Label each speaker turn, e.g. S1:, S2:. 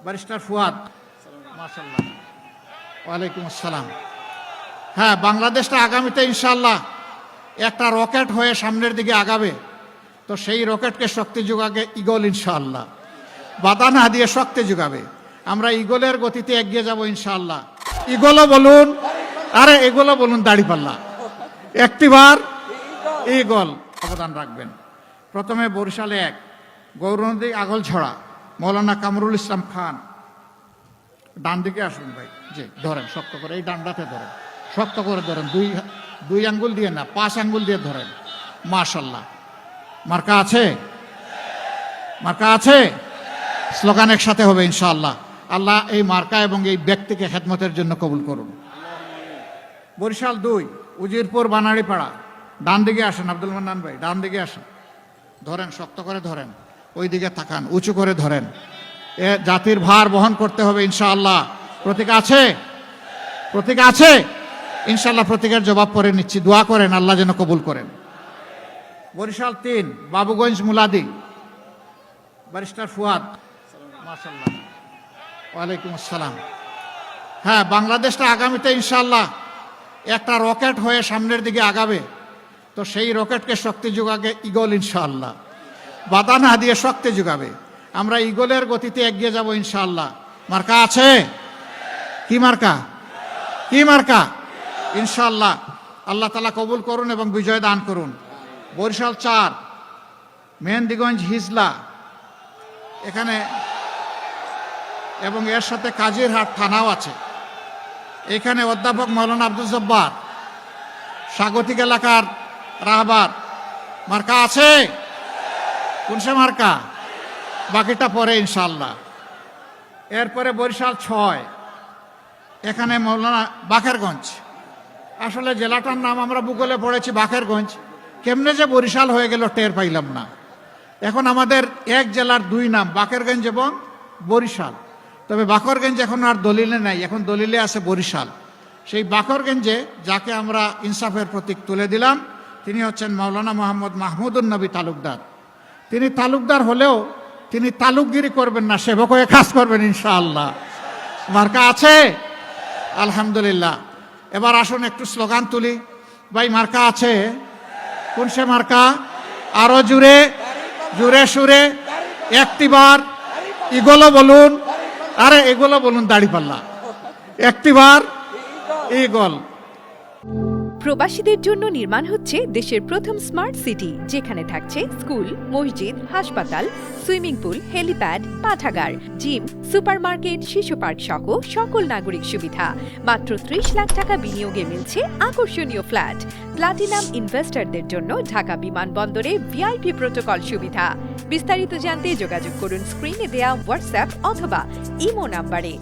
S1: Barrister Fuad, মাশাআল্লাহ, ওয়ালাইকুম আসসালাম। হ্যাঁ, বাংলাদেশটা আগামীতে ইনশাআল্লাহ একটা রকেট হয়ে সামনের দিকে আগাবে। তো সেই রকেটকে শক্তি যোগাবে ইগল ইনশাআল্লাহ, বাধা না দিয়ে শক্তি যোগাবে। আমরা ইগলের গতিতে এগিয়ে যাব ইনশাআল্লাহ। ইগলও বলুন, আরে এগুলো বলুন দাড়িপাল্লা, একটিবার ইগল অবদান রাখবেন। প্রথমে বরিশালে 1, গৌরনদী আগলছড়া, মৌলানা কামরুল ইসলাম খান। ডান দিকে আসুন ভাই, জি ধরেন শক্ত করে, এই ডান্ডাতে ধরেন, শক্ত করে ধরেন, দুই আঙ্গুল দিয়ে না, 5 আঙ্গুল দিয়ে ধরেন। মাশাআল্লাহ। মার্কা আছে, মার্কা আছে। স্লোগান একসাথে হবে ইনশাআল্লাহ। আল্লাহ এই মার্কা এবং এই ব্যক্তিকে খেদমতের জন্য কবুল করুন। বরিশাল 2, উজিরপুর বানাড়িপাড়া। ডান দিকে আসেন আব্দুল মান্নান ভাই, ডান দিকে আসেন, ধরেন শক্ত করে ধরেন, ওই দিকে তাকান, উঁচু করে ধরেন। এ জাতির ভার বহন করতে হবে ইনশাআল্লাহ। প্রতীক আছে, প্রতীক আছে ইনশাআল্লাহ। প্রতীকের জবাব পরে নিচ্ছি, দোয়া করেন আল্লাহ যেন কবুল করেন। বরিশাল 3, বাবুগঞ্জ মুলাদি, ব্যারিস্টার ফুয়াদ, মাশাআল্লাহ, ওয়ালাইকুম আসসালাম। হ্যাঁ, বাংলাদেশটা আগামীতে ইনশাআল্লাহ একটা রকেট হয়ে সামনের দিকে আগাবে। তো সেই রকেটকে শক্তি যোগাবে ইগল ইনশাআল্লাহ, বাধা না দিয়ে শক্তি যোগাবে। আমরা ইগলের গতিতে এগিয়ে যাব ইনশাআল্লাহ। মার্কা আছে, কি মার্কা, কি মার্কা ইনশাআল্লাহ। আল্লাহ তাআলা কবুল করুন এবং বিজয় দান করুন। বরিশাল 4, মেহেন্দিগঞ্জ হিজলা, এখানে এবং এর সাথে কাজিরহাট থানাও আছে। এখানে অধ্যাপক মৌলানা আব্দুল জব্বার, স্বাগতিক এলাকার রাহবার। মার্কা আছে, কোন সে মার্কা, বাকিটা পরে ইনশাআল্লাহ। এরপরে বরিশাল 6, এখানে মৌলানা বাকেরগঞ্জ। আসলে জেলাটার নাম আমরা ভূগোলে পড়েছি বাকেরগঞ্জ, কেমনে যে বরিশাল হয়ে গেল টের পাইলাম না। এখন আমাদের এক জেলার 2 নাম, বাকেরগঞ্জ এবং বরিশাল। তবে বাকরগঞ্জ এখন আর দলিলে নাই, এখন দলিলে আছে বরিশাল। সেই বাকরগঞ্জে যাকে আমরা ইনসাফের প্রতীক তুলে দিলাম, তিনি হচ্ছেন মাওলানা মোহাম্মদ মাহমুদুন নবী তালুকদার। তিনি তালুকদার হলেও তিনি তালুকগিরি করবেন না, সেবক হয়ে কাজ করবেন ইনশাআল্লাহ। মার্কা আছে, আলহামদুলিল্লাহ। এবার আসুন একটু স্লোগান তুলি ভাই। মার্কা আছে, কোন সে মার্কা, আরো জুড়ে জুড়ে সুরে একটিবার ইগলও বলুন, আরে এগুলো বলুন দাড়িপাল্লা, একটিবার ইগল।
S2: প্রবাসীদের জন্য নির্মাণ হচ্ছে দেশের প্রথম স্মার্ট সিটি, যেখানে থাকছে স্কুল, মসজিদ, হাসপাতাল, সুইমিং পুল, হেলিপ্যাড, পাঠাগার, জিম, সুপারমার্কেট, শিশু পার্ক সহ সকল নাগরিক সুবিধা। মাত্র 30 লাখ টাকা বিনিয়োগে মিলছে আকর্ষণীয় ফ্ল্যাট। প্লাটিনাম ইনভেস্টরদের জন্য ঢাকা বিমানবন্দরে ভিআইপি প্রোটোকল সুবিধা। বিস্তারিত জানতে যোগাযোগ করুন স্ক্রিনে দেয়া হোয়াটসঅ্যাপ অথবা ইমো নাম্বারে।